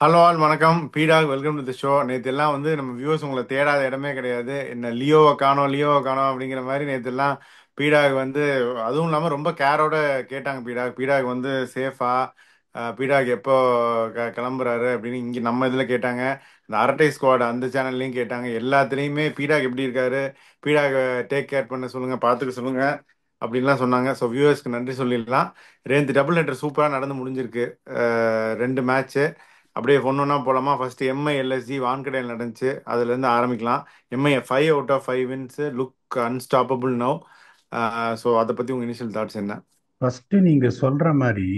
Hello all வணக்கம் பீடாக் welcome to the show. நேற்று எல்லாம் வந்து நம்ம வியூவர்ஸ் உங்களை தேடாத இடமே கிடையாது. என்ன லியோவை காணோம் அப்படிங்கிற மாதிரி நேற்று எல்லாம் பீடாக் வந்து அதுவும் இல்லாமல் ரொம்ப கேரோட கேட்டாங்க. பீடாக் வந்து சேஃபா, பீடாக் எப்போ கிளம்புறாரு அப்படின்னு இங்கே நம்ம இதில் கேட்டாங்க. இந்த அரட்டை ஸ்குவாட் அந்த சேனல்லையும் கேட்டாங்க. எல்லாத்துலேயுமே பீடாக் எப்படி இருக்காரு, பீடாக் டேக் கேர் பண்ண சொல்லுங்க, பார்த்துக்க சொல்லுங்க அப்படின்லாம் சொன்னாங்க. ஸோ வியூவர்ஸ்க்கு நன்றி சொல்லிடலாம். ரெண்டு டபுள் ஹெட்டர் சூப்பராக நடந்து முடிஞ்சிருக்கு. ரெண்டு மேட்ச்சு அப்படியே ஒன்னொன்னா போலாமா? ஃபர்ஸ்ட் எம்ஐ எல்எஸ்ஜி வான்கடையில் நடந்துச்சு, அதுல இருந்து ஆரம்பிக்கலாம். MI 5 out of 5 wins, look unstoppable now. So அதை பத்தி உங்க இனிஷியல் தாட்ஸ் என்ன? ஃபர்ஸ்ட் நீங்க சொல்ற மாதிரி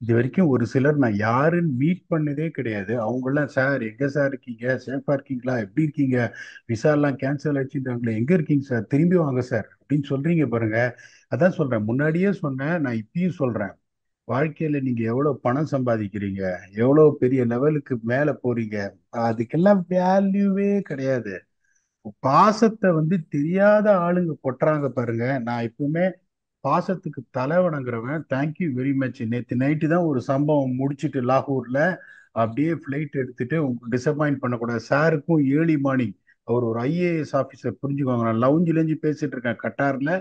இது வரைக்கும் ஒரு சிலர் நான் யாருன்னு மீட் பண்ணதே கிடையாது. அவங்கெல்லாம் சார் எங்க சார் இருக்கீங்க, சேஃபா இருக்கீங்களா, எப்படி இருக்கீங்க, விசா எல்லாம் கேன்சல் ஆச்சுட்டாங்களே, எங்க இருக்கீங்க சார், திரும்பி வாங்க சார் அப்படின்னு சொல்றீங்க பாருங்க. அதான் சொல்றேன், முன்னாடியே சொன்னேன், நான் இப்பயும் சொல்றேன். வாழ்க்கையில நீங்க எவ்வளவு பணம் சம்பாதிக்கிறீங்க, எவ்வளவு பெரிய லெவலுக்கு மேல போறீங்க, அதுக்கெல்லாம் வேல்யூவே கிடையாது. பாசத்தை தெரியாத ஆளுங்க கொட்டுறாங்க பாருங்க. நான் எப்பவுமே பாசத்துக்கு தலை வணங்குறவன். Thank you very much. நேற்று நைட்டு தான் ஒரு சம்பவம் முடிச்சிட்டு லாகூர்ல அப்படியே ஃப்ளைட் எடுத்துட்டு டிசப்பாயிண்ட் பண்ணக்கூடாது. சாருக்கும் ஏர்லி மார்னிங், அவர் ஒரு ஐஏஎஸ் ஆஃபீஸர், புரிஞ்சுக்கோங்க. நான் லவுஞ்சிலேருந்து பேசிட்டு இருக்கேன் கட்டார்ல.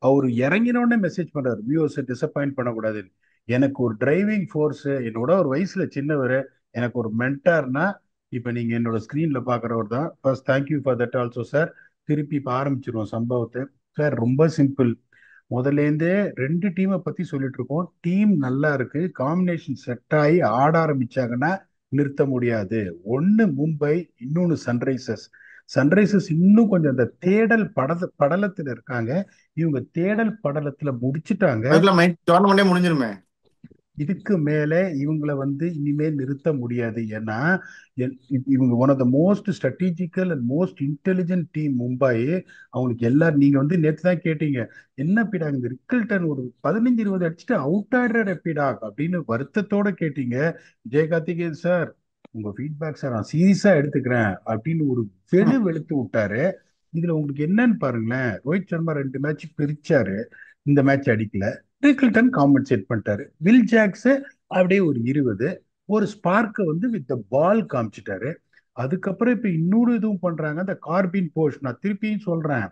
அவர் இறங்கினோடனே மெசேஜ் பண்றாரு, வியூவர்ஸை டிசப்பாயிண்ட் பண்ணக்கூடாது. எனக்கு ஒரு டிரைவிங் ஃபோர்ஸ், என்னோட ஒரு வயசுல சின்னவர், எனக்கு ஒரு மென்டார்னா இப்ப நீங்க என்னோட ஸ்கிரீன்ல பாக்குறவர் தான். First thank you for that also sir. திருப்பி இப்ப ஆரம்பிச்சிருவோம் சம்பவத்தை. சார் ரொம்ப சிம்பிள். முதல்லேருந்தே ரெண்டு டீமை பத்தி சொல்லிட்டு இருக்கோம். டீம் நல்லா இருக்கு, காம்பினேஷன் செட் ஆகி ஆட ஆரம்பிச்சாங்கன்னா நிறுத்த முடியாது. ஒன்னு மும்பை, இன்னொன்னு சன்ரைசர்ஸ். சன்ரைசர்ஸ் இன்னும் கொஞ்சம் அந்த தேடல் படலத்துல இருக்காங்க. இவங்க தேடல் படலத்துல முடிச்சிட்டாங்க. அதுக்குள்ள மைட் டோர்னமெண்டே முடிஞ்சிருமே. இதுக்கு மேல இவங்களை இனிமே நிறுத்த முடியாது. ஏன்னா இவங்க one of the most strategical and most intelligent team Mumbai. அவங்களுக்கு எல்லாரும் நீங்க நேத்து தான் கேட்டீங்க, என்ன பீடாக் இந்த ரிக்கல்டன் ஒரு 15-20 அடிச்சுட்டு அவுட் ஆடுற பீடாக் அப்படின்னு வருத்தத்தோட கேட்டீங்க. விஜய் கார்த்திகேயன் சார், உங்க ஃபீட்பேக் சார் நான் சீரியஸா எடுத்துக்கிறேன் அப்படின்னு ஒரு வெளுத்து விட்டாரு. இதுல உங்களுக்கு என்னன்னு பாருங்களேன். ரோஹித் சர்மா ரெண்டு மேட்ச் பிரிச்சாரு, இந்த மேட்ச் அடிக்கல. ரிக்கிள்டன் காம்பன்சேட் பண்ணிட்டாரு. வில் ஜாக்ஸ் அப்படியே ஒரு 20 ஒரு ஸ்பார்க்கை வித் த பால் காமிச்சிட்டாரு. அதுக்கப்புறம் இப்ப இன்னொரு இதுவும் பண்றாங்க, அந்த கார்பின் போஷ். நான் திருப்பியும் சொல்றேன்,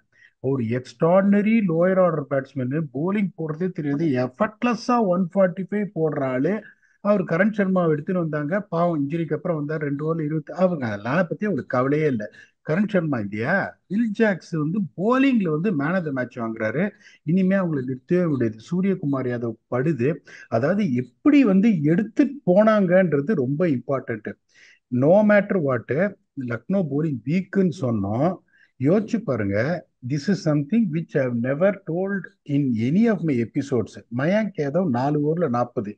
ஒரு extraordinary lower order batsman, bowling போடுறதே தெரியாது, எஃபர்ட்லெஸ்ஸா 145 போடுற ஆளு. அவர் கரண் சர்மாவை எடுத்துன்னு வந்தாங்க, பாவம் இன்ஜுரிக்கு அப்புறம் வந்தார். 2 ஓவர் 20. அவங்க அதெல்லாம் பத்தி அவங்களுக்கு கவலையே இல்லை. கரண் சர்மா இல்லையா, வில் ஜாக்ஸ் போலிங்ல மேன் ஆஃப் த மேட்ச் வாங்குறாரு. இனிமே அவங்களை நிறுத்தவே முடியாது. சூரியகுமார் யாதவ் படுது. அதாவது எப்படி எடுத்துட்டு போனாங்கன்றது ரொம்ப important. No matter what, Lucknow bowling வீக்குன்னு சொன்னோம். யோசிச்சு பாருங்க. This is something which I have never told in any of my episodes. Mayank Yadav 4 ஓவர்ல 40,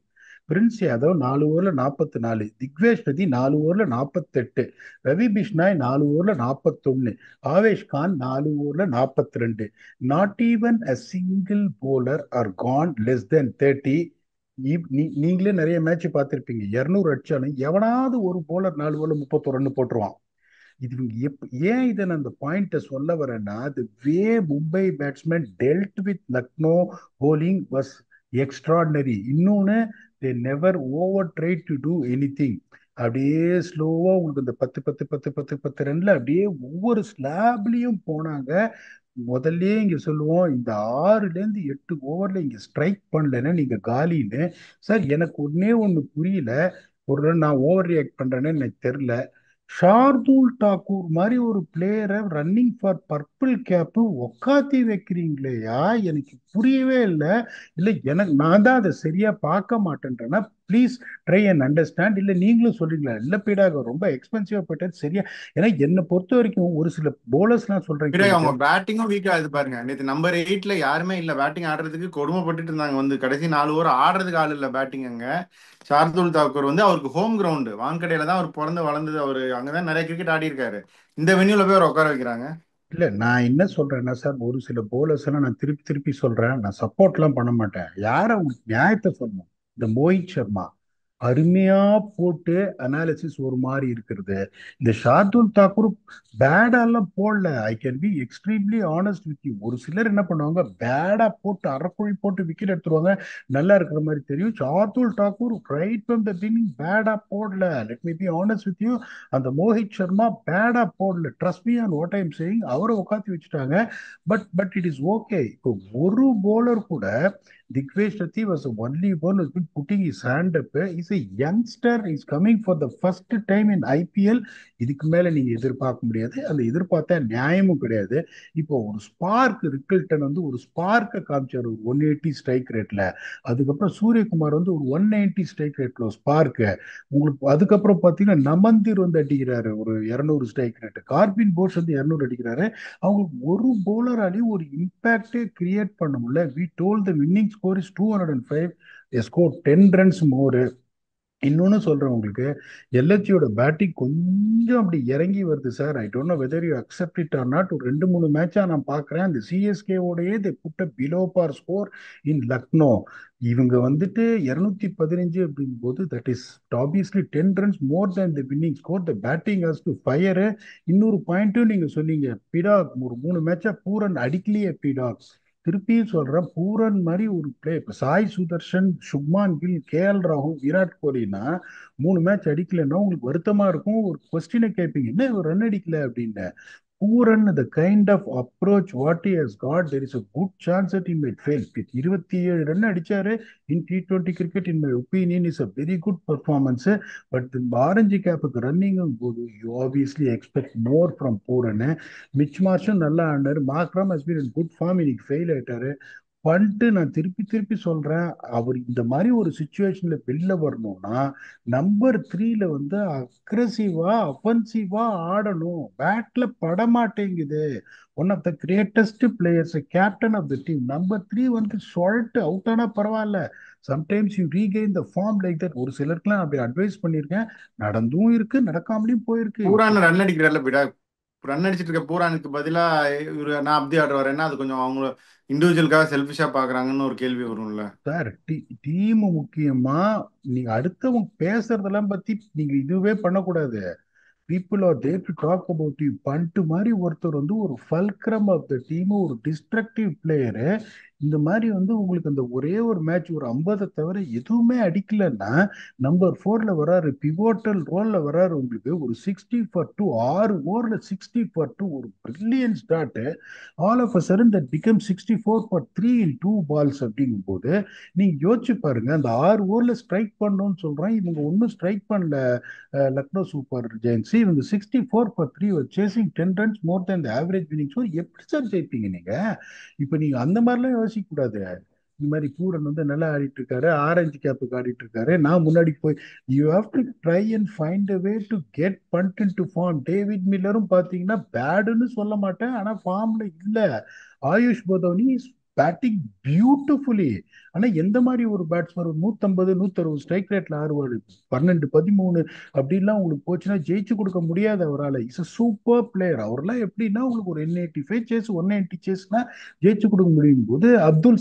பிரின்ஸ் யாதவ் 4 ஓவர்ல 44, திக்வேஷ் நதி 4 ஓவர்ல 48, ரவி பிஷ்னாய் 4 ஓவர்ல 41, ஆவேஷ் கான் 4 ஓவர்ல 42. Not even a single bowler are gone less than 30. நீங்களே நிறைய மேட்ச் பார்த்திருப்பீங்க, 200 அடிச்சாலும் எவனாவது ஒரு போலர் 4 ஓவர்ல 31 ரன் போட்டுருவான். இது ஏன் இதை நான் அந்த பாயிண்ட சொல்ல வரேன்னா, the way Mumbai batsman dealt with Lucknow bowling was extraordinary. இன்னொன்னு, they never over try to do anything. அப்படியே ஸ்லோவா உங்களுக்கு இந்த 10 10 10 10 10 ரன்ல அப்படியே ஒவ்வொரு ஸ்லாப்லயும் போனாங்க. முதல்லயே இங்க சொல்லுவோம், இந்த 6 ல இருந்து 8 ஓவர்ல இங்க ஸ்ட்ரைக் பண்ணலன்னா நீங்க காலின்னு. சார் எனக்கு ஒன்னே ஒண்ணு புரியல. ஒரு நான் ஓவர் ரியாக்ட் பண்றேன்னு எனக்கு தெரியல. ஷார்துல் தாக்கூர் மாதிரி ஒரு பிளேயரை ரன்னிங் ஃபார் பர்பிள் கேப் உக்காத்தி வைக்கிறீங்களேயா, எனக்கு புரியவே இல்லை. இல்லை எனக்கு நான் தான் அதை சரியா பார்க்க மாட்டேன்றேன்னா ப்ளீஸ் ட்ரை அண்ட் அண்டர்ஸ்டாண்ட். இல்லை நீங்களும் சொல்றீங்களா, இல்லை பீடாக ரொம்ப எக்ஸ்பென்சிவா போயிட்டது சரியா. ஏன்னா என்னை பொறுத்த வரைக்கும் ஒரு சில போலர்ஸ்லாம் சொல்றேன் பீடாக் கேளுங்க. அவங்க பேட்டிங்கும் வீக் ஆகுது பாருங்க. நேற்று நம்பர் 8ல யாருமே இல்ல பேட்டிங் ஆடுறதுக்கு, கொடுமைப்பட்டுட்டு இருந்தாங்க. வந்து கடைசி 4 ஓவர் ஆடுறதுக்கு ஆள் இல்ல பேட்டிங் அங்க. ஷார்துல் தாக்கூர் வந்து அவருக்கு ஹோம் கிரவுண்டு வான்கடையில தான் அவர் பிறந்து வளர்ந்தது. அவர் அங்கதான் நிறைய கிரிக்கெட் ஆடி இருக்காரு. இந்த வென்யூல போய் அவர் உட்கார வைக்கிறாங்க. இல்ல நான் என்ன சொல்றேன்னா சார், ஒரு சில போலர்ஸ் எல்லாம் நான் திருப்பி திருப்பி சொல்றேன், நான் சப்போர்ட் எல்லாம் பண்ண மாட்டேன். யார உங்களுக்கு நியாயத்தை சொல்லணும். இந்த மோஹித் சர்மா, அருமையா போட்டு அனாலிசிஸ் ஒரு மாதிரி இருக்கிறது. இந்த ஷார்துல் தாக்கூர் பேடாலாம் போடல. I can be extremely honest with you. ஒரு சிலர் என்ன பண்ணுவாங்க, பேடா போட்டு அரைக்குழி போட்டு விக்கெட் எடுத்துருவாங்க, நல்லா இருக்கிற மாதிரி தெரியும். Shardul Thakur right from the beginning பேடா போடல. Let me be honest with you. அந்த மோஹித் சர்மா பேடா போடல. Trust me on what I'm saying. அவரை உட்காந்து வச்சுட்டாங்க. But it is okay. இப்போ ஒரு போலர் கூட, Digvesh Shetty was the only one who's been putting his hand up. He's a youngster. He's coming for the first time in IPL. இதுக்கு மேல நீங்க எதிர்பார்க்க முடியாது. அந்த எதிர்பார்த்தா நியாயமும் கிடையாது. இப்போ ஒரு ஸ்பார்க் ரிக்கில்டன் வந்து ஒரு ஸ்பார்க்கை காமிச்சார் ஒரு 180 ஸ்ட்ரைக் ரேட்ல. அதுக்கப்புறம் சூரியகுமார் வந்து ஒரு 190 ஸ்ட்ரைக் ரேட்ல ஒரு ஸ்பார்க். உங்களுக்கு அதுக்கப்புறம் பாத்தீங்கன்னா நமந்தீர் வந்து அடிக்கிறாரு ஒரு 200 ஸ்ட்ரைக் ரேட். கார்பின் போஸ் வந்து 200 அடிக்கிறாரு. அவங்களுக்கு ஒரு போலராலையும் ஒரு இம்பாக்டே கிரியேட் பண்ண முடியல. We told the winning score is 205. Score 10 runs more. இன்னொன்னு சொல்றேன் உங்களுக்கு, எல்ஹெச்சியோட பேட்டிங் கொஞ்சம் அப்படி இறங்கி வருது sir. I don't know whether you accept it or not. ஒரு 2 3 மேட்சா நான் பார்க்குறேன், அந்த சிஎஸ்கே ஓடையே they put a below par score in Lucknow. இவங்க வந்துட்டு 215 அப்படிங்கும் போது that is obviously 10 runs more than the winning score. The batting has to fire. இன்னொரு பாயிண்ட்டும் நீங்க சொன்னீங்க, பிடாக் ஒரு 3 மேட்சா பூரன் அடிக்கலையே பிடாக். திருப்பியும் சொல்றேன், பூரன் மாதிரி ஒரு பிளே. இப்ப சாய் சுதர்ஷன், சுப்மான் கில், கேஎல் ராகுல், விராட் கோலினா 3 மேட்ச் அடிக்கலைன்னா உங்களுக்கு வருத்தமா இருக்கும். ஒரு கொஸ்டினை கேட்பீங்க, என்ன ஒரு ரன் அடிக்கல அப்படின்னு. Pooran the kind of approach what he has got, there is a good chance that he might fail. 27 run அடிச்சாரு in T20 cricket. In my opinion is a very good performance. But the orange கேப்புக்கு running போது you obviously expect more from Pooran. Mitch மார்ஷும் நல்லா ஆடினாரு. Markram has been in good form. இன்னைக்கு fail ஆயிட்டாரு. பண்ணிட்டு நான் திருப்பி திருப்பி சொல்றேன், அவர் இந்த மாதிரி ஒரு சுச்சுவேஷன்ல வெளில வரணும்னா நம்பர் 3ல வந்து அக்ரஸிவா அஃபென்சிவா ஆடணும். பேட்ல படமாட்டேங்குது. One of the greatest players, captain of the team. Number 3 வந்து சொல்லிட்டு அவுட் ஆனா பரவாயில்ல. Sometimes you regain the form like that. ஒரு சிலருக்குலாம் அப்படி அட்வைஸ் பண்ணியிருக்கேன். நடந்தும் இருக்கு, நடக்காமலையும் போயிருக்கு. இப்போ பூரான் ரன் அடிக்கிறார்ல பிடாக். ரன் அடிச்சிட்டு இருக்க பூரானுக்கு பதிலா இவரு நான் அப்படி ஆடுவாருன்னா அது கொஞ்சம் அவங்க இண்டிவிஜுவலுக்காக செல்ஃபிஷா பாக்குறாங்கன்னு ஒரு கேள்வி வரும்ல. சார், டீம் முக்கியமா? நீங்க அடுத்தவங்க பேசுறதெல்லாம் பத்தி நீங்க இதுவே பண்ணக்கூடாது. People are there to talk about you. Pant மாதிரி ஒருத்தர் வந்து ஒரு ஃபல்க்ரம் ஆஃப் த டீம், ஒரு டிஸ்ட்ரக்டிவ் பிளேயரு. இந்த மாதிரி வந்து உங்களுக்கு அந்த ஒரே ஒரு மேட்ச் ஒரு 50 தவிர எதுவுமே அடிக்கலன்னா நம்பர் 4ல வராரு, பிவோட்டல் ரோல்ல வராரு. உங்களுக்கு ஒரு 60 for 2, 6 ஓவர்ல 60 for 2, ஒரு brilliant start. All of a sudden that become 64 for 3 in 2 balls அப்படிங்கும் போது நீங்க யோசிச்சு பாருங்க. அந்த 6 ஓவர்ல ஸ்ட்ரைக் பண்ணணும்னு சொல்றேன், இவங்க ஒன்றும் ஸ்ட்ரைக் பண்ணல. லக்னோ சூப்பர் ஜெயின்ஸ் இவங்க 64 for 3 chasing 10 runs more than average winning. So எப்படி சார் ஜெயிப்பீங்க நீங்க? இப்ப நீங்க அந்த மாதிரிலாம் யோசிக்க கூடாது. இந்த மாதிரி பூரன் வந்து நல்லா ஆடிட்டு இருக்காரு, ஆரஞ்சு கேப்புக்கு ஆடிட்டு இருக்காரு, நான் முன்னாடி போய் you have to try and find a way to get Pant into form. David மில்லரும் பாத்தீங்கன்னா பேடுன்னு சொல்ல மாட்டேன், ஆனா ஃபார்ம்ல இல்ல. Ayush Badoni batting beautifully. ஆனா எந்த மாதிரி ஒரு பேட்ஸ்மேன் ஒரு 150 160 ஸ்ட்ரைக் ரேட்ல ஆடுவாரு? 12 13 அப்படிலாம் உங்களுக்கு போச்சுன்னா ஜெயிச்சு கொடுக்க முடியாது அவரால். Is a super player. அவர்லாம் எப்படின்னா உங்களுக்கு ஒரு 185 சேஸ் 190 சேஸ்னா ஜெயிச்சு கொடுக்க முடியும் போது. Abdul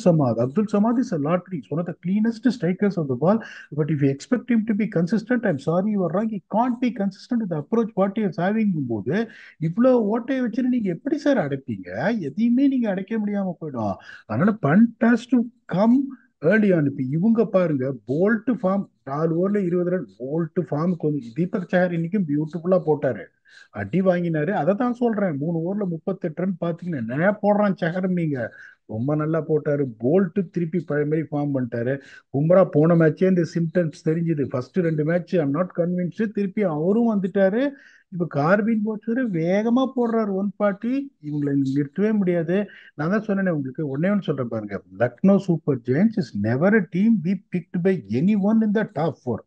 Samad is a lottery, one of the cleanest strikers of the ball. But if you expect him to be consistent, I'm sorry you are wrong. He can't be consistent with the approach what he is having போது இவ்வளவு ஓட்டையை வச்சுட்டு நீங்க எப்படி sir அடைப்பீங்க? எதையுமே நீங்க அடைக்க முடியாம போயிடும். அதனால Pant has to come early on. இப்ப இவங்க பாருங்க, போல்ட் ஃபார்ம் 4 ஓவர்ல 20 ரன். போல்ட் ஃபார்முக்கு வந்து தீபக் சஹர் இன்னைக்கும் பியூட்டிஃபுல்லா போட்டாரு, அடி வாங்கினாரு. அதை தான் சொல்றேன், 3 ஓவர்ல 38 ரன் பாத்தீங்கன்னா என்ன போடுறான் சஹர்மீங்க. ரொம்ப நல்லா போட்டாரு. போல்ட் திருப்பி பழைய மாதிரி ஃபார்ம் பண்ணிட்டாரு. பும்ரா போன மேட்சே இந்த சிம்டம்ஸ் தெரிஞ்சுது. First 2 match I'm not convinced. திருப்பி அவரும் வந்துட்டாரு. இப்ப கார்பின் போச்சு வேகமா போடுறாரு 140. இவங்களை நிறுத்தவே முடியாது. நான் தான் சொன்னேனே உங்களுக்கு, ஒன்னே ஒன்று சொல்றேன் பாருங்க. Lucknow Super Giants is never a team be picked by anyone in the top 4.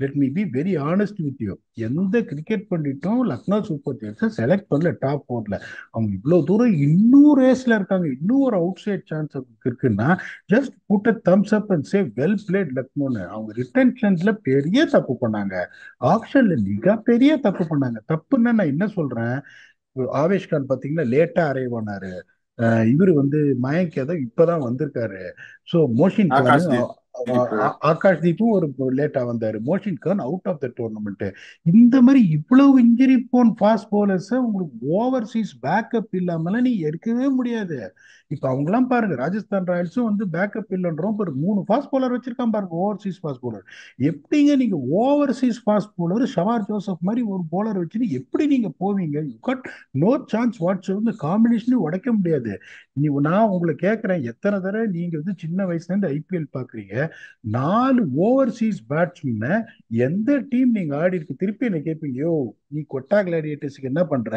Let me be very honest with you. எந்த கிரிக்கெட் பண்ணிட்டும் லக்னோ சூப்பர் ஜெயின்ஸை செலக்ட் பண்ணல டாப் 4ல. அவங்க இவ்வளவு தூரம் இன்னும் ரேஸ்ல இருக்காங்க, இன்னும் ஒரு அவுட் சைட் சான்ஸ் இருக்குன்னா just put a thumbs up and say well played லக்னோன்னு. அவங்க ரிட்டன்ஷன்ஸ்ல பெரிய தப்பு பண்ணாங்க, ஆப்ஷன்ல மிக பெரிய தப்பு பண்ணாங்க. தப்புன்னா நான் என்ன சொல்றேன், ஆவேஷ் கான் பாத்தீங்கன்னா லேட்டா அரைவ் ஆனாரு. இவரு வந்து மயங்க் யாதவ் இப்பதான் வந்திருக்காரு. ஸோ மோஷின் கான் ஆகாஷ்தீப். தீபு. ஆகாஷ் தீப்பும் ஒரு லேட்டா வந்தாரு. Mohsin Khan out of the tournament. இந்த மாதிரி இவ்வளவு இன்ஜுரி போன் ஃபாஸ்ட் பவுலர்ஸ் உங்களுக்கு ஓவர்சீஸ் பேக்கப் இல்லாமலாம் நீ எடுக்கவே முடியாது. இப்ப அவங்கலாம் பாருங்க, ராஜஸ்தான் ராயல்ஸும் வந்து பேக்கப் இல்லைன்றோம், ஒரு 3 ஃபாஸ்ட் பவுலர் வச்சிருக்கான் பாருங்க, ஓவர்சீஸ் ஃபாஸ்ட் பவுலர். எப்படிங்க நீங்க overseas fast bowler Shamar Joseph மாதிரி ஒரு பவுலர் வச்சுட்டு எப்படி நீங்க போவீங்க? You got no chance what's. இந்த காம்பினேஷனே உடைக்க முடியாது. நான் உங்களை கேட்கிறேன், எத்தனை தடவை நீங்க வந்து சின்ன வயசுல இருந்து ஐபிஎல் பாக்குறீங்க? 4 ஓவர்சீஸ் பேட்ஸ்மேனை எந்த டீம் நீங்க ஆடி இருக்கு? திருப்பி என்ன கேட்பீங்க, யோ நீ கொட்டா கிளாடியேட்டர்ஸ்க்கு என்ன பண்ற?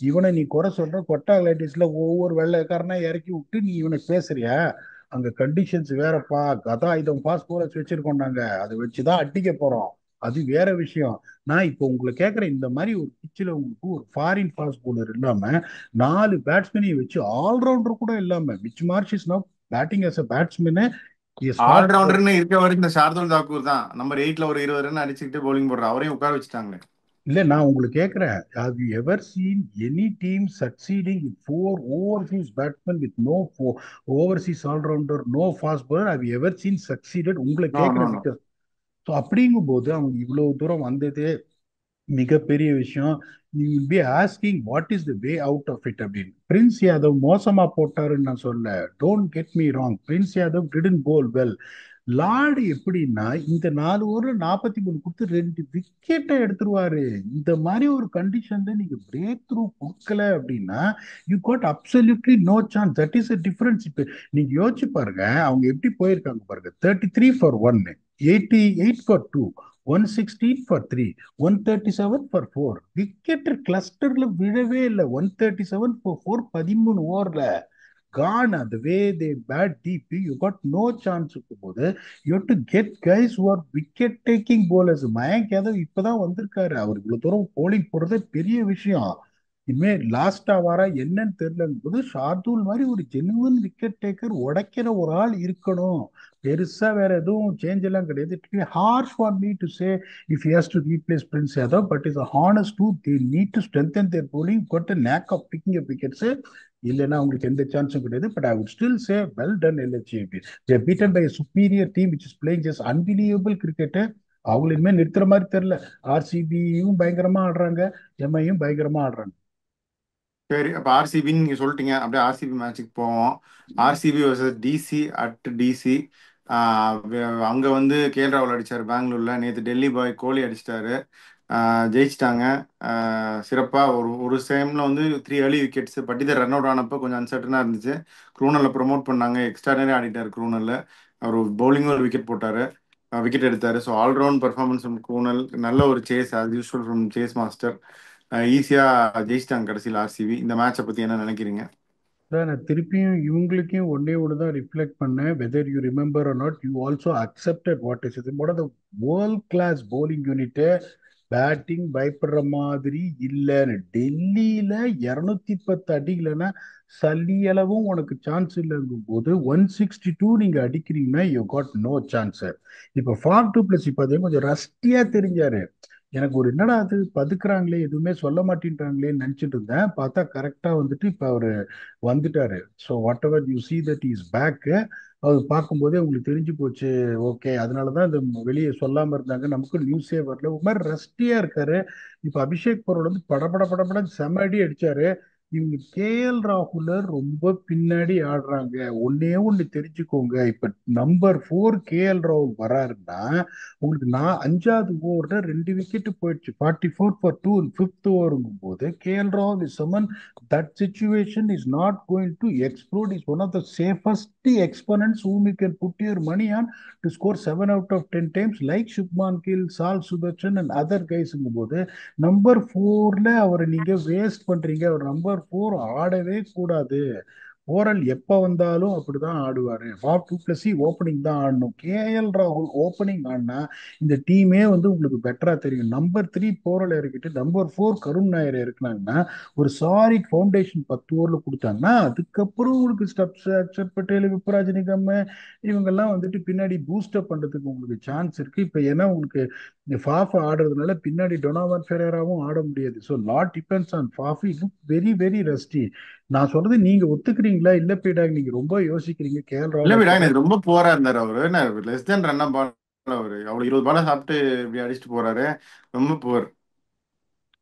இவனை நீ குறை சொல்ற? கொட்டா கிளாடியேட்டர்ஸ்ல ஒவ்வொரு வெள்ளைக்காரனா இறக்கி விட்டு நீ இவனுக்கு பேசுறியா? அங்க கண்டிஷன்ஸ் வேறப்பா. கதாயுதம் ஃபாஸ்ட் bowlers வச்சிருக்கோம் நாங்க, அதை வச்சுதான் அடிக்க போறோம். அது வேற விஷயம். நான் இப்போ உங்களை கேட்கிறேன், இந்த மாதிரி ஒரு பிச்சில் உங்களுக்கு ஒரு ஃபாரின் ஃபாஸ்ட் bowler இல்லாம 4 பேட்ஸ்மேனையும் வச்சு ஆல்ரவுண்டர் கூட இல்லாம which Marsh is now batting as a batsman is fast. ஆல்ரவுண்டர்னு இருக்க வரைக்கும் இந்த ஷார்துல் தாக்கூர் தான் நம்பர் 8ல ஒரு 20 ரன் அடிச்சுக்கிட்டு பவுலிங் போடுற அவரையும் உட்கார வச்சுட்டாங்களே. இல்ல, நான் உங்களுக்கு கேட்கிறேன், have you ever seen any team succeeding with 4 overseas batsmen with no overseas all-rounder, no fast bowler? Have you ever seen succeeded? உங்களை நோ நோ கேட்கிறேன் நோ. பிகாஸ் ஸோ அப்படிங்கும்போது அவங்க இவ்வளவு தூரம் வந்ததே மிகப்பெரிய விஷயம். நீ will be asking what is the way out of it அப்படின்னு. பிரின்ஸ் யாதவ் மோசமா போட்டாருன்னு நான் சொல்ல, don't get me wrong, Prince Yadav didn't bowl well. லார்டு எப்படின்னா இந்த 4 ஓவர்ல 43 கொடுத்து 2 விக்கெட்டை எடுத்துருவாரு. இந்த மாதிரி ஒரு கண்டிஷன்ல நீங்க பிரேக் த்ரூ கொடுக்கல அப்படின்னா you got absolutely no chance. That is a difference. இப்ப நீங்க யோசிச்சு பாருங்க, அவங்க எப்படி போயிருக்காங்க பாருங்க. 33 for 1, 88 for 2, 116 for 3, 137 for 4. Wicket கிளஸ்டர்ல விழவே இல்லை. 137 for 4, 13 ஓவர்ல gone. The way they bat deep, you got no chance இருக்கும்போது you have to get guys who are wicket taking bowlers. Mayank Yadav இப்பதான் வந்திருக்காரு, அவர் இவ்வளவு தூரம் போலிங் போடுறது பெரிய விஷயம். இனிமே லாஸ்டா வாரா என்னன்னு தெரியலங்கும் போது ஷார்தூல் மாதிரி ஒரு ஜெனுவன் விக்கெட் டேக்கர் உடைக்கிற ஒரு ஆள் இருக்கணும். பெருசா வேற எதுவும் சேஞ்ச் எல்லாம் கிடையாது. It be harsh for me to say if he has to replace Prince Yadav, but is honest truth. They need to strengthen their bowling, got a knack of picking up wickets. இல்லைன்னா உங்களுக்கு எந்த சான்ஸும் கிடையாது. But I would still say well done LSG. They beaten by superior team which is playing just unbelievable cricket. அவங்கள இனிமேல் நிறுத்துற மாதிரி தெரியல. ஆர்சிபியும் பயங்கரமா ஆடுறாங்க, எம்ஐயும் பயங்கரமா ஆடுறாங்க. சரி, அப்ப ஆர்சிபின்னு நீங்க சொல்லிட்டீங்க, அப்படியே ஆர்சிபி மேட்சுக்கு போவோம். RCB versus DC at DC. அங்க வந்து கேஎல் ராகுல் அடிச்சாரு பெங்களூர்ல. நேத்து டெல்லி பாய் கோலி அடிச்சிட்டாரு. ஜெயிச்சிட்டாங்க. சிறப்பா ஒரு ஒரு டைம்ல வந்து 3 early wickets. Patidar run out ஆனப்போ கொஞ்சம் அன்சர்டனா இருந்துச்சு. க்ரூனல்ல ப்ரோமோட் பண்ணாங்க, எக்ஸ்ட்ராடனரி ஆடிட்டார் க்ரூனல்ல. அவர் பவுலிங் ஒரு விக்கெட் போட்டாரு, விக்கெட் எடுத்தாரு. So allround performance from Krunal. நல்ல ஒரு chase as usual from chase master. ஈஸியா ஜெயிச்சிட்டாங்க கடைசியில் ஆர்சிபி. இந்த மேட்சை பத்தி என்ன நினைக்கிறீங்க? அதான் நான் திருப்பியும் இவங்களுக்கும் ஒன்னே ஒன்று தான் ரிஃப்ளெக்ட் பண்ணேன். Whether you remember or not, you also accepted what is இது. போட world class bowling unit batting பயப்படுற மாதிரி இல்லைன்னு. டெல்லியில 210 அடிக்கலைன்னா சல்லியளவும் உனக்கு சான்ஸ் இல்லைங்கும் போது 162 நீங்க அடிக்கிறீங்கன்னா யூ காட் நோ சான்ஸ். இப்போ ஃபார் டூ பிளஸ் இப்போ அதே கொஞ்சம் ரஸ்டியா தெரிஞ்சாரு. எனக்கு ஒரு என்னடா அது பதுக்குறாங்களே எதுவுமே சொல்ல மாட்டேன்றாங்களேன்னு நினைச்சிட்டு இருந்தேன். பார்த்தா கரெக்டா வந்துட்டு இப்ப அவரு வந்துட்டாரு. So whatever you see that is back. அது பார்க்கும்போதே உங்களுக்கு தெரிஞ்சு போச்சு. ஓகே, அதனாலதான் இந்த வெளியே சொல்லாம இருந்தாங்க, நமக்கு நியூஸே வரல. ஒரு மாதிரி ரஸ்டியா இருக்காரு. இப்ப அபிஷேக் பரோட வந்து படபட படபட செம அடி அடிச்சாரு. இவங்க கேஎல் ராகுல ரொம்ப பின்னாடி ஆடுறாங்க. ஒன்னே ஒண்ணு தெரிஞ்சுக்கோங்க, இப்ப நம்பர் 4 கேஎல் ராகுல் வராருன்னா உங்களுக்கு நான் 5வது ஓவர்ல 2 விக்கெட் போயிடுச்சு. 44 for 2 5th ஓவருங்கும் போது கேஎல் ராகுல் is someone that situation is not going to explode. Is one of the safest exponents whom you can put your money on to score 7 out of 10 times like Shubman Gill, Sal Sudarshan and other guys. போது number 4ல அவரை நீங்க waste பண்றீங்க. அவர் number 4 ஆடவே கூடாது. Oral எப்ப வந்தாலும் அப்படிதான் ஆடுவாரு. For two plus opening தான் ஆடணும். கேஎல் ராகுல் ஓப்பனிங் ஆடினா இந்த டீமே வந்து உங்களுக்கு பெட்டரா தெரியும். நம்பர் 3 போரல் இறக்கிட்டு நம்பர் 4 கருண் நாயர் இறக்குனாங்கன்னா ஒரு சாலிட் ஃபவுண்டேஷன் 10 ஓவர்ல கொடுத்தாங்கன்னா அதுக்கப்புறம் உங்களுக்கு ஸ்டப்ஸ், அக்ஷர் பட்டேல், விப்ராஜ் நிகம் இவங்கெல்லாம் வந்துட்டு பின்னாடி பூஸ்டப் பண்றதுக்கு உங்களுக்கு சான்ஸ் இருக்கு. இப்ப ஏன்னா உங்களுக்கு ஃபாஃப் ஆடுறதுனால பின்னாடி டொனாவன் ஃபெரேராவும் ஆட முடியாது. So lot depends on Faffy. Look very very rusty. நான் சொல்றது நீங்க ஒத்துக்கிறீங்களா? இல்ல பீடாக் நீங்க ரொம்ப யோசிக்கிறீங்க. கேஎல் இல்ல ராகுல் விடா, ஆக்சுவலா எனக்கு ரொம்ப புவரா இருந்தாரு அவரு. என்ன லெஸ் தென் ரன் பால் அவரு அவ்வளவு 20 பால சாப்பிட்டு இப்படி அடிச்சுட்டு போறாரு. ரொம்ப புவர்.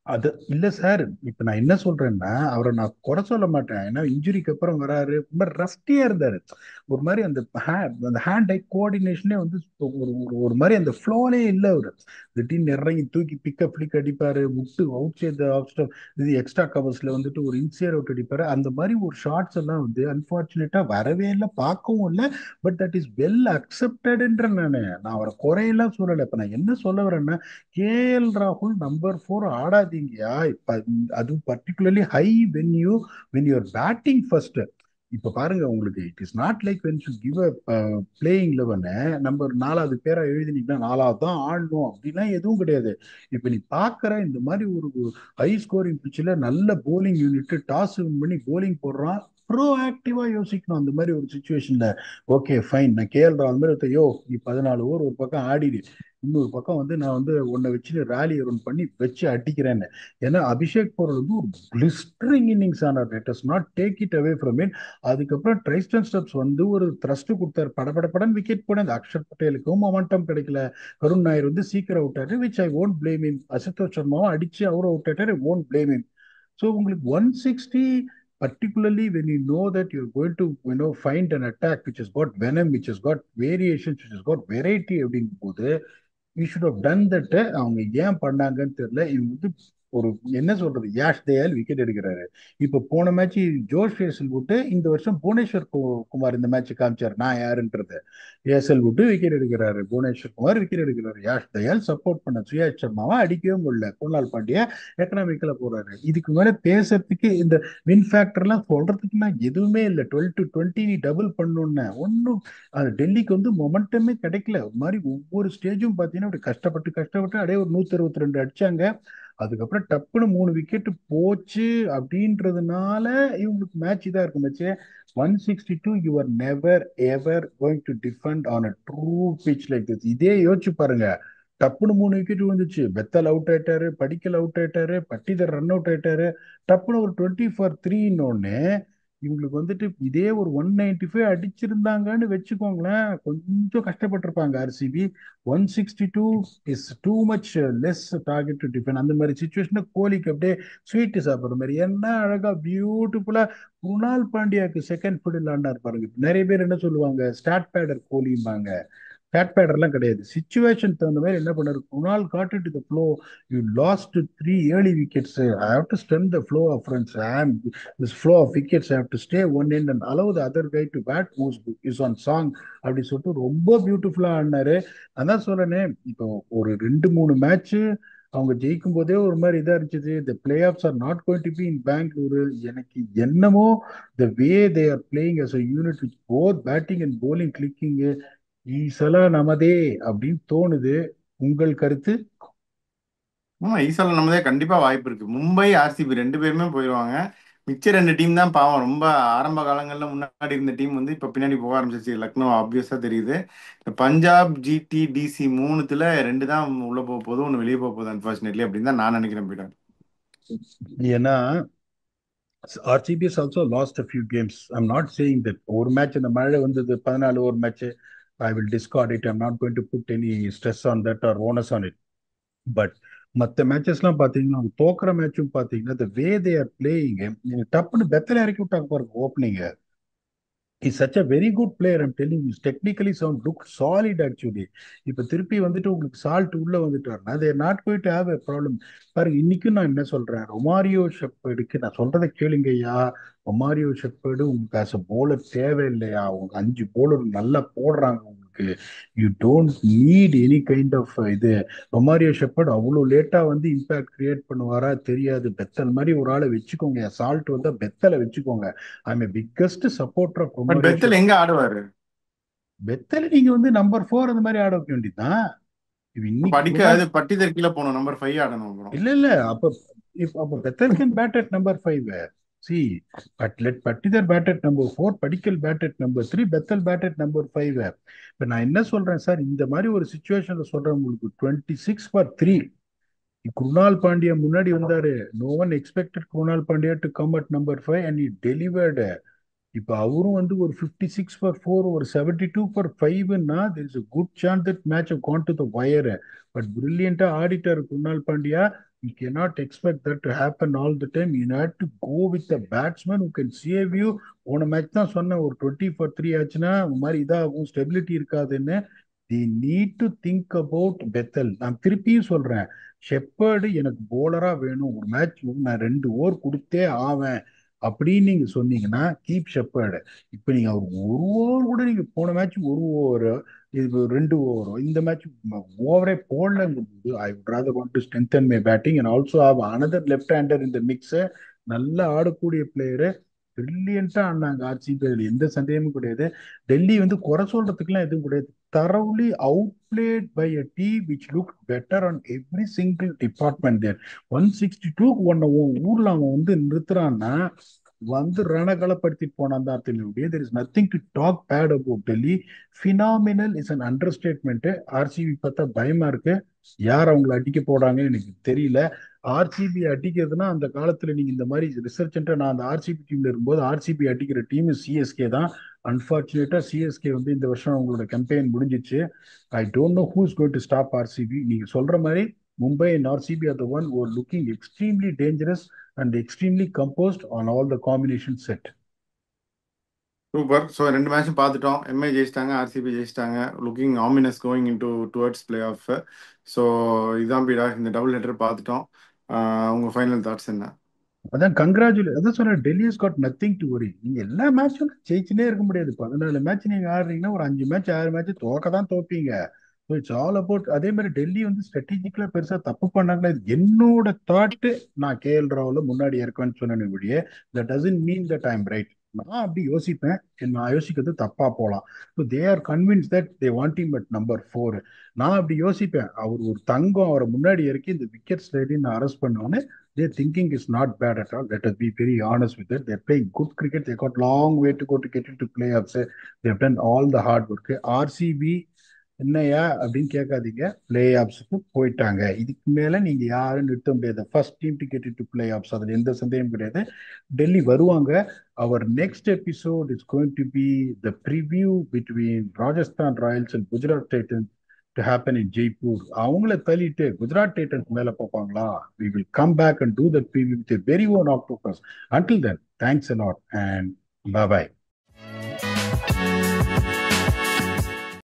அது இல்ல சார். இப்ப நான் என்ன சொல்றேன்னா, அவரை நான் குறை சொல்ல மாட்டேன். ஏன்னா இன்ஜுரிக்கு அப்புறம் வராரு, ரொம்ப ரஸ்டியா இருந்தாரு. ஒரு மாதிரி அந்த ஹேண்ட் ஐ கோஆர்டினேஷனே வந்து ஒரு மாதிரி அந்த ஃப்ளோலே இல்ல அவரு. திடீர்னு இறங்கி தூக்கி பிக்கப் ஃபிளிக் அடிப்பாரு, முட்டு அவுட் சைட் ஆஃப் ஸ்டம்ப், இது எக்ஸ்ட்ரா கவர்ஸ்ல வந்துட்டு ஒரு இன்சியர் அவுட் அடிப்பாரு. அந்த மாதிரி ஒரு ஷாட்ஸ் எல்லாம் வந்து அன்பார்ச்சுனேட்டா வரவே இல்லை, பார்க்கவும் இல்லை. பட் தட் இஸ் வெல் அக்செப்டட்ன்ற நான் அவரை குறையெல்லாம் சொல்லலை. இப்ப நான் என்ன சொல்ல வரேன்னா, கேஎல் ராகுல் நம்பர் 4 ஆடாதீங்கயா. இப்ப அது particularly high when you batting first. இப்ப பாருங்க, உங்களுக்கு it is not like when you give a playing eleven number 4வது பேரா எழுதினீங்கன்னா 4வது தான் ஆடணும் அப்படிலாம் எதுவும் கிடையாது. இப்ப நீ பாக்குற இந்த மாதிரி ஒரு ஹை ஸ்கோரிங் பிச்சில் நல்ல போலிங் யூனிட் டாஸ் வின் பண்ணி போலிங் போடுறான். ப்ரோ ஆக்டிவா யோசிக்கணும் அந்த மாதிரி ஒரு சுச்சுவேஷன்ல. ஓகே ஃபைன், நான் கேஎல் ராகுல் மாதிரி யோ நீ 14 ஓவர் ஒரு பக்கம் ஆடிடு, இன்னொரு பக்கம் வந்து நான் வந்து உன்னை வச்சு ராலி ரன் பண்ணி வச்சு அடிக்கிறேன்னு. ஏன்னா அபிஷேக் போறது வந்து ஒரு கிளிஸ்டரிங் இன்னிங்ஸ் ஆனார். Let us not take it away from it. அதுக்கப்புறம் ட்ரைஸ்டன் ஸ்டெப்ஸ் வந்து ஒரு த்ரஸ்ட் கொடுத்தாரு, படபடன்னு விக்கெட் போன அந்த அக்ஷர் பட்டேலுக்கும் மொமெண்டம் கிடைக்கல. கருண் நாயர் வந்து சீக்கிரம் அவுட் ஆயிட்டாரு, விச் ஐ ஓன்ட் பிளேம் இம். அசுதோஷ் சர்மாவும் அடிச்சு அவரும் அவுட் ஆயிட்டாரு, ஓன்ட் பிளேம் இம். ஸோ உங்களுக்கு 160, particularly when you know that you're going to find an attack which has got venom, which has got variations, which has got variety அப்படிங்கும் போது we should have done that. அவங்க ஏன் பண்ணாங்கன்னு தெரியல. இவங்க வந்து ஒரு என்ன சொல்றது, யாஷ் தயால் விக்கெட் எடுக்கிறாரு. இப்ப போன மேட்ச் ஜோஷ் ஏசல் விட்டு இந்த வருஷம் புவனேஸ்வர் குமார் இந்த மேட்ச் காமிச்சார் நான் யாருன்றது. ஏசல் விட்டு விக்கெட் எடுக்கிறாரு, புவனேஸ்வர் குமார் விக்கெட் எடுக்கிறாரு, யாஷ் தயால் சப்போர்ட் பண்ண சுயாஷ் சர்மாவை அடிக்கவே முடியல, குணால் பாண்டியா எக்கனாமிக்கல போறாரு. இதுக்கு மேல பேசுறதுக்கு இந்த வின் ஃபேக்டர்லாம் சொல்றதுக்குலாம் எதுவுமே இல்லை. 12 to 20 நீ டபுள் பண்ணணும்னு ஒன்னும் அது டெல்லிக்கு வந்து மொமெண்டமே கிடைக்கல. ஒரு மாதிரி ஒவ்வொரு ஸ்டேஜும் பார்த்தீங்கன்னா அப்படி கஷ்டப்பட்டு அப்படியே ஒரு 162 அடிச்சாங்க. அதுக்கப்புறம் டப்புன்னு 3 விக்கெட் போச்சு. அப்படின்றதுனால இவங்களுக்கு மேட்ச் இதா இருக்கு. Match 162, you are never ever going to defend on a true pitch like this. இதே யோசிச்சு பாருங்க. டப்புன்னு 3 விக்கெட் வந்துச்சு, பெத்தல் அவுட் ஆயிட்டாரு, படிக்கல் அவுட் ஆயிட்டாரு, பட்டிதர் ரன் அவுட் ஆயிட்டாரு. டப்புன்னு ஒரு 20 for 3 இவங்களுக்கு வந்துட்டு இதே ஒரு 195 அடிச்சிருந்தாங்கன்னு வச்சுக்கோங்களேன், கொஞ்சம் கஷ்டப்பட்டிருப்பாங்க RCB. 162 is too much less target to defend. அந்த மாதிரி சுச்சுவேஷன் கோலிக்கு அப்படியே ஸ்வீட் சாப்பிட்ற மாதிரி என்ன அழகா பியூட்டிஃபுல்லா குணால் பாண்டியாக்கு செகண்ட் ஃபுட் ஆடினார் பாருங்க. நிறைய பேர் என்ன சொல்லுவாங்க, ஸ்டாட் பேடர் கோலிம்பாங்க. பேட் பேட்டர்லாம் கிடையாது. சுச்சுவேஷன் தகுந்த மாதிரி என்ன பண்ணாரு Kunal, got it the flow. You last 3 early wickets. I have to stem the flow of runs. This flow of wickets I have to stay one end and allow the other guy to bat who's is on song. அப்படி சொல்லிட்டு ரொம்ப பியூட்டிஃபுல்லா ஆடினாரு. அதான் சொல்றேனே, இப்போ ஒரு 2 3 match அவங்க ஜெயிக்கும் போதே ஒரு மாதிரி இதா இருந்துச்சு. The playoffs are not going to be in Bengaluru. எனக்கு என்னமோ the way they are playing as a unit with both batting and bowling clicking ஈசலா நமதே அப்படின்னு தோணுது. உங்கள் கருத்து? ஆமா, ஈசால நம்மதே கண்டிப்பா வாய்ப்பு இருக்கு. மும்பை ஆர்சிபி ரெண்டு பேருமே போயிடுவாங்க. மிச்ச ரெண்டு டீம் தான் பாவம். ரொம்ப ஆரம்ப காலங்கள்ல முன்னாடி இருந்த டீம் வந்து இப்ப பின்னாடி போக ஆரம்பிச்சிருச்சு. லக்னோ ஆப்வியஸா தெரியுது. இந்த பஞ்சாப், ஜிடி, டிசி மூணுத்துல ரெண்டு தான் உள்ள போக போகுது, ஒன்று வெளியே போக போகுது அன்பார்ச்சுனேட்லி அப்படின்னு தான் நான் நினைக்கிறேன் பீட்டர். ஏன்னா RCB has also lost a few games. I'm not saying that ஒரு மேட்ச் இந்த மழை வந்தது 14 over match, I will discard it. I'm not going to put any stress on that or onus on it. But மற்ற மேட்சஸ்லாம் பார்த்தீங்கன்னா, அவங்க தோக்குற மேட்சும் பார்த்தீங்கன்னா, the way they are playing, டப்புன்னு பெத்தல இறக்கி விட்டாங்க பாருங்க opening. Is such a very good player. I'm telling you, technically sound look solid actually. இப்ப திருப்பி வந்துட்டு உங்களுக்கு சால்ட் உள்ள வந்துட்டாருன்னா they not going to have a problem. பாருங்க, இன்னைக்கும் நான் என்ன சொல்றேன், ரொமாரியோ ஷெப்பர்டுக்கு நான் சொல்றதை கேளுங்க ஐயா. ரொமாரியோ ஷெப்பர்டு உங்களுக்கு ஆஸ் அ போலர் தேவையில்லையா? அவங்க 5 போலர் நல்லா போடுறாங்க உங்களுக்கு. You don't need any kind of இது. ரொமாரியோ ஷெப்பர்ட் அவ்வளோ லேட்டா வந்து இம்பாக்ட் கிரியேட் பண்ணுவாரா தெரியாது. பெத்தல் மாதிரி ஒரு ஆளை வச்சுக்கோங்க, சால்ட் வந்தா பெத்தலை வச்சுக்கோங்க. I'm a biggest supporter of but Romario Bethell Shepherd. எங்க ஆடுவாரு? பெத்தல நீங்க வந்து நம்பர் 4 அந்த மாதிரி ஆட வைக்க வேண்டியதுதான். இது இன்னைக்கு படிக்க குணால். அது பட்டிதர் கீழே போகணும், நம்பர் 5 ஆடணும் அப்புறம். இல்ல அப்ப அப்ப Bethell can bat at number 5. See, but let Patidar bat at number 4, Padikkal bat at number 3, Bethell bat at number 5. இப்ப நான் என்ன சொல்றேன் சார், இந்த மாதிரி ஒரு சுச்சுவேஷன்ல சொல்றேன் உங்களுக்கு 26 for 3. குருணால் பாண்டியா முன்னாடி வந்தாரு. No one expected Krunal Pandya to come at number 5 and he delivered. இப்போ அவரும் வந்து ஒரு 56 for 4, ஒரு 72 for 5ன்னா there is a good chance that match have gone to the wire. But பிரில்லியண்டா ஆடிட்டார் Krunal Pandya. You cannot expect that to happen all the time. You have to go with a batsman who can save you. போன match தான் சொன்னேன், ஒரு 20 for 3 ஆச்சுன்னா இந்த மாதிரி இதாகும், ஸ்டெபிலிட்டி இருக்காதுன்னு. தி need to think about Bethel. நான் திருப்பியும் சொல்றேன், ஷெப்பர்டு எனக்கு போலரா வேணும், ஒரு மேட்ச் நான் 2 ஓவர் கொடுத்தே ஆவேன் அப்படின்னு நீங்க சொன்னீங்கன்னா கீப் ஷெப்பர்டு. இப்ப நீங்க அவர் ஒரு ஓவர் கூட, நீங்க போன மேட்ச் ஒரு ஓவர், இது 2 ஓவர், இந்த மேட்ச் ஓவரே போடலங்கும்போது I would rather want to strengthen my batting and also have another left hander இந்த மிக்ஸ். நல்லா ஆடக்கூடிய பிளேயரு, பிரில்லியண்டா ஆடினாங்க ஆர்சிபி, அதுல எந்த சந்தேகமும் கிடையாது. டெல்லி வந்து குறை சொல்றதுக்குலாம் எதுவும் கிடையாது. thoroughly outplayed by a team which looked better on every single department there. 162 ஒன்ன ஊர்ல அவன் வந்து நிறுத்துறான்னா வந்து ரணகளப்படுத்திட்டு போனான் தான் அர்த்தம். there is nothing to talk bad about Delhi. Phenomenal is an understatement. RCB பார்த்தா பயமா இருக்கு. யார் அவங்களை அடிக்க போறாங்கன்னு எனக்கு தெரியல. ஆர்சிபி அடிக்கிறதுனா அந்த காலத்துல நீங்க இந்த மாதிரி ரிசர்ச், நான் அந்த ஆர்சிபி டீம்ல இருக்கும்போது ஆர்சிபி அடிக்கிற டீம் சிஎஸ்கே தான். அன்பார்ச்சுனேட்டா சிஎஸ்கே வந்து இந்த வருஷம் அவங்களோட கேம்பெயின் முடிஞ்சிச்சு. ஐ don't know who is going to stop RCB. நீங்க சொல்ற மாதிரி Mumbai and RCB R the one who are looking extremely dangerous and extremely composed on all the combination set. Super. So 2 மேட்சும் பார்த்துட்டோம். எம்ஐ ஜெயிச்சிட்டாங்க, ஆர்சிபி ஜெயிச்சிட்டாங்க. Looking ominous going in to towards play off. So இதுதான் பீடா, இந்த double header பார்த்துட்டோம். உங்க final thoughts என்ன? அதான் அதான் சொன்னேன், Delhi is got nothing to worry. நீங்க எல்லா மேட்சும் ஜெயிச்சுனே இருக்க முடியாது. 14 மேட்ச் நீங்க ஆடுறீங்கன்னா ஒரு 5 மேட்ச் 6 மேட்ச் தோக்க தான் தோப்பீங்க. So it's all about. அதே மாதிரி டெல்லி வந்து ஸ்ட்ராட்டஜிக்கலா பெருசா தப்பு பண்ணாங்களா, இது என்னோட தாட்டு. நான் கேஎல் ராகுல முன்னாடி இருக்கேன்னு சொன்னேன் இப்படியே. That doesn't mean that I am right. நான் அப்படி யோசிப்பேன், நான் யோசிக்கிறது தப்பா போலாம். So they are convince that they want him at number 4. நான் அப்படி யோசிப்பேன், அவர் ஒரு தங்கம், அவரை முன்னாடி இறக்கி இந்த விக்கெட் ஸ்லைடிங் நான் அரெஸ்ட் பண்ணுவேன்னு. Their thinking is not bad at all. Let us be very honest with it. They're playing good cricket. They got long way to go to get into playoffs. They've done all the hard work. RCB என்னையா அப்படின்னு கேட்காதீங்க, play ஆப்ஸுக்கு போயிட்டாங்க. இதுக்கு மேல நீங்க யாரும் நிறுத்த முடியாது. First team to get to play offs, அதுல எந்த சந்தேகமும் கிடையாது. டெல்லி வருவாங்க. Our next episode is going to be the preview between Rajasthan Royals and Gujarat Titans to happen in Jaipur. அவங்கள தள்ளிட்டு குஜராத் டைட்டன்ஸ் மேல பார்ப்பாங்களா? We will come back and do that preview with a very own octopus. Until then, thanks a lot and bye bye.